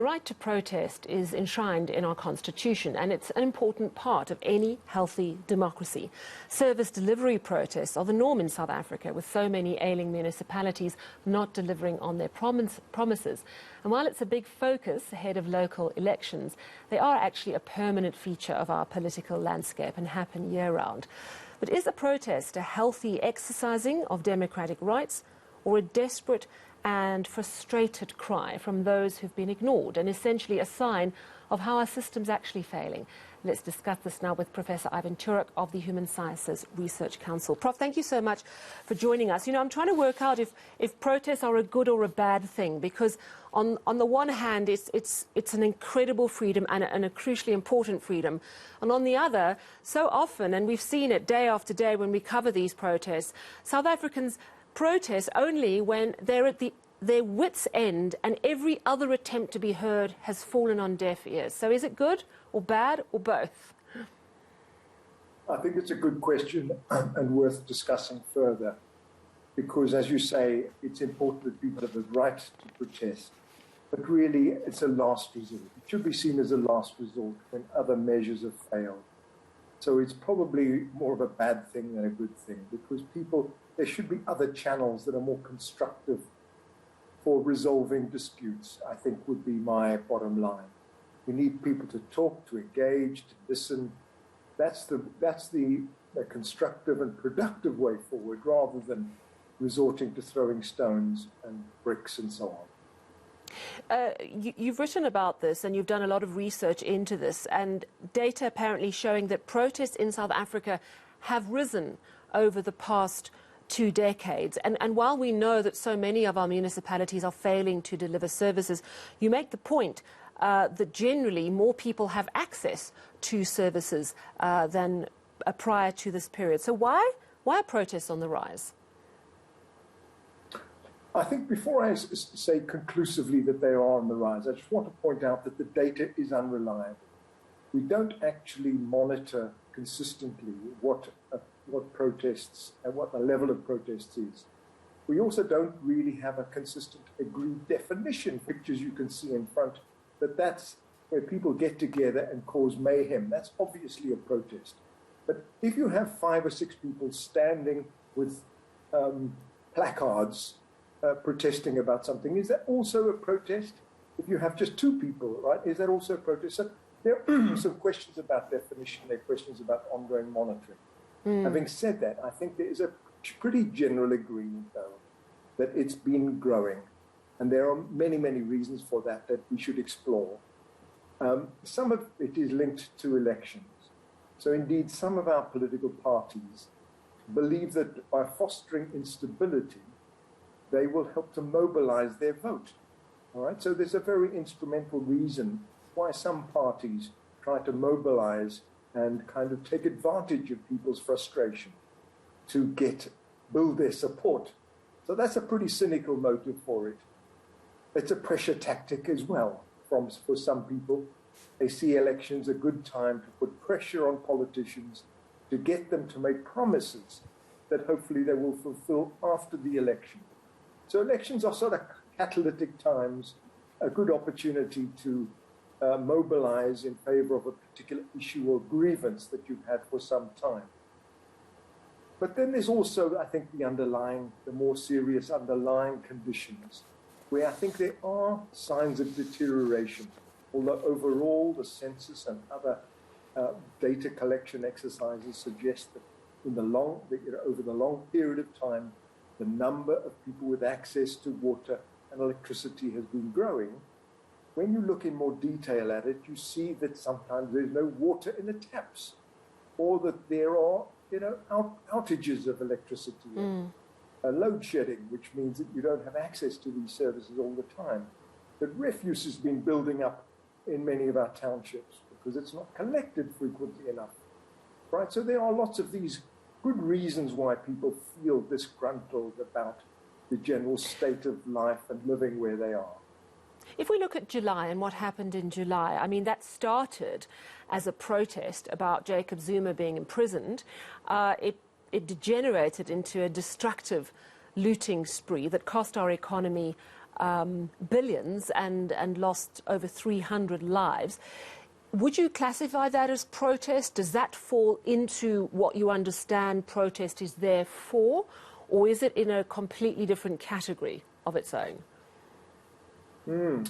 The right to protest is enshrined in our constitution, and it's an important part of any healthy democracy. Service delivery protests are the norm in South Africa, with so many ailing municipalities not delivering on their promises. And while it's a big focus ahead of local elections, they are actually a permanent feature of our political landscape and happen year-round. But is a protest a healthy exercising of democratic rights, or a desperate and frustrated cry from those who've been ignored, and essentially a sign of how our system's actually failing? Let's discuss this now with Professor Ivan Turok of the Human Sciences Research Council. Prof, thank you so much for joining us. You know, I'm trying to work out if protests are a good or a bad thing, because on the one hand, it's an incredible freedom and a crucially important freedom. And on the other, so often, and we've seen it day after day when we cover these protests, South Africans protest only when they're at their wits' end and every other attempt to be heard has fallen on deaf ears. So is it good or bad or both? I think it's a good question and worth discussing further, because, as you say, it's important that people have the right to protest. But really, it's a last resort. It should be seen as a last resort when other measures have failed. So it's probably more of a bad thing than a good thing, because there should be other channels that are more constructive for resolving disputes, I think would be my bottom line. We need people to talk, to engage, to listen. That's the constructive and productive way forward, rather than resorting to throwing stones and bricks and so on. You've written about this and you've done a lot of research into this, and data apparently showing that protests in South Africa have risen over the past 2 decades. And while we know that so many of our municipalities are failing to deliver services, you make the point that generally more people have access to services than prior to this period. So why are protests on the rise? I think before I say conclusively that they are on the rise, I just want to point out that the data is unreliable. We don't actually monitor consistently what protests and what the level of protests is. We also don't really have a consistent agreed definition, pictures you can see in front, that's where people get together and cause mayhem. That's obviously a protest. But if you have 5 or 6 people standing with placards protesting about something, is that also a protest? If you have just 2 people, right, is that also a protest? So there are some questions about definition, there are questions about ongoing monitoring. Having said that, I think there is a pretty general agreement, though, that it's been growing. And there are many, many reasons for that we should explore. Some of it is linked to elections. So indeed, some of our political parties believe that by fostering instability, they will help to mobilize their vote. All right? So there's a very instrumental reason why some parties try to mobilize and kind of take advantage of people's frustration to build their support. So that's a pretty cynical motive for it. It's a pressure tactic as well for some people. They see elections a good time to put pressure on politicians to get them to make promises that hopefully they will fulfill after the election. So elections are sort of catalytic times, a good opportunity to mobilize in favor of a particular issue or grievance that you've had for some time. But then there's also, I think, the more serious underlying conditions, where I think there are signs of deterioration, although overall the census and other data collection exercises suggest that over the long period of time, the number of people with access to water and electricity has been growing. When you look in more detail at it, you see that sometimes there's no water in the taps, or that there are, outages of electricity, load shedding, which means that you don't have access to these services all the time. That refuse has been building up in many of our townships because it's not collected frequently enough, right? So there are lots of these good reasons why people feel disgruntled about the general state of life and living where they are. If we look at July and what happened in July, I mean, that started as a protest about Jacob Zuma being imprisoned. It degenerated into a destructive looting spree that cost our economy billions and lost over 300 lives. Would you classify that as protest? Does that fall into what you understand protest is there for? Or is it in a completely different category of its own?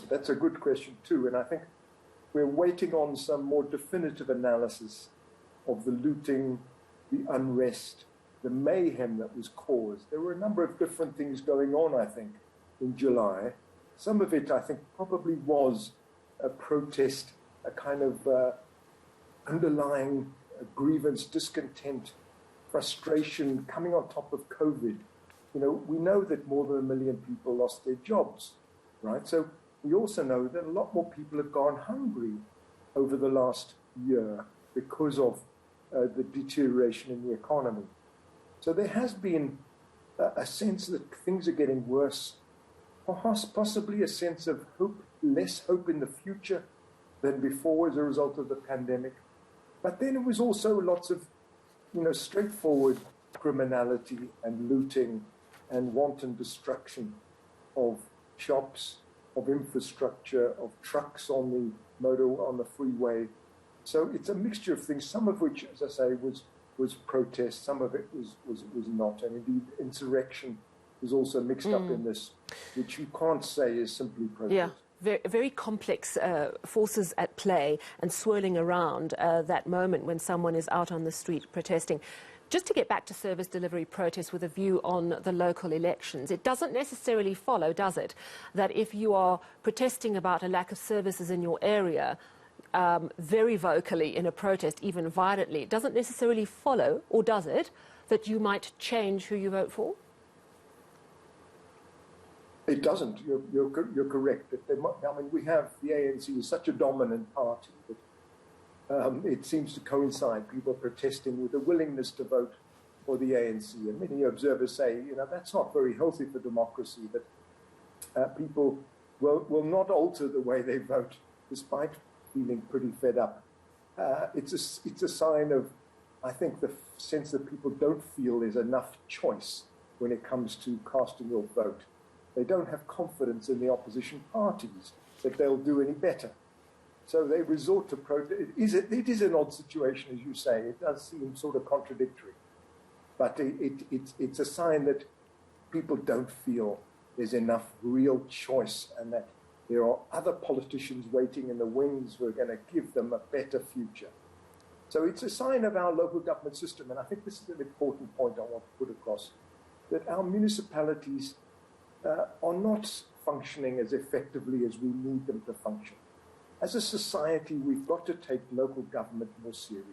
That's a good question too, and I think we're waiting on some more definitive analysis of the looting, the unrest, the mayhem that was caused. There were a number of different things going on, I think, in July. Some of it, I think, probably was a protest, a kind of underlying grievance, discontent, frustration coming on top of COVID. You know, we know that more than 1 million people lost their jobs, right? So we also know that a lot more people have gone hungry over the last year because of the deterioration in the economy. So there has been a sense that things are getting worse, possibly a sense of hope, less hope in the future than before as a result of the pandemic. But then it was also lots of, straightforward criminality and looting and wanton destruction of shops, of infrastructure, of trucks on the freeway. So it's a mixture of things, some of which, as I say, was protest, some of it was not. And indeed, insurrection is also mixed up in this, which you can't say is simply protest. Yeah. Very complex forces at play and swirling around that moment when someone is out on the street protesting. Just to get back to service delivery protests with a view on the local elections, it doesn't necessarily follow, does it, that if you are protesting about a lack of services in your area very vocally in a protest, even violently, it doesn't necessarily follow, or does it, that you might change who you vote for? It doesn't. You're correct. We have the ANC is such a dominant party that it seems to coincide. People protesting with a willingness to vote for the ANC, and many observers say, that's not very healthy for democracy. That people will not alter the way they vote, despite feeling pretty fed up. It's a sign of, I think, the sense that people don't feel there's enough choice when it comes to casting your vote. They don't have confidence in the opposition parties that they'll do any better. So they resort to protest. It is an odd situation, as you say. It does seem sort of contradictory. But it's a sign that people don't feel there's enough real choice and that there are other politicians waiting in the wings who are going to give them a better future. So it's a sign of our local government system. And I think this is an important point I want to put across, that our municipalities are not functioning as effectively as we need them to function. As a society, we've got to take local government more serious.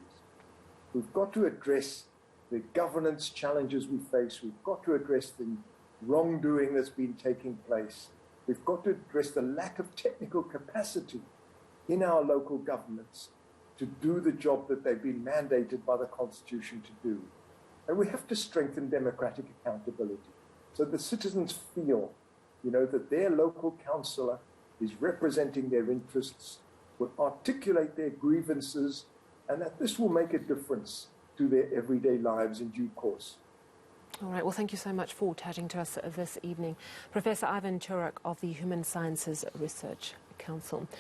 We've got to address the governance challenges we face. We've got to address the wrongdoing that's been taking place. We've got to address the lack of technical capacity in our local governments to do the job that they've been mandated by the Constitution to do. And we have to strengthen democratic accountability, so the citizens feel, that their local councillor is representing their interests, will articulate their grievances, and that this will make a difference to their everyday lives in due course. All right. Well, thank you so much for chatting to us this evening. Professor Ivan Turok of the Human Sciences Research Council.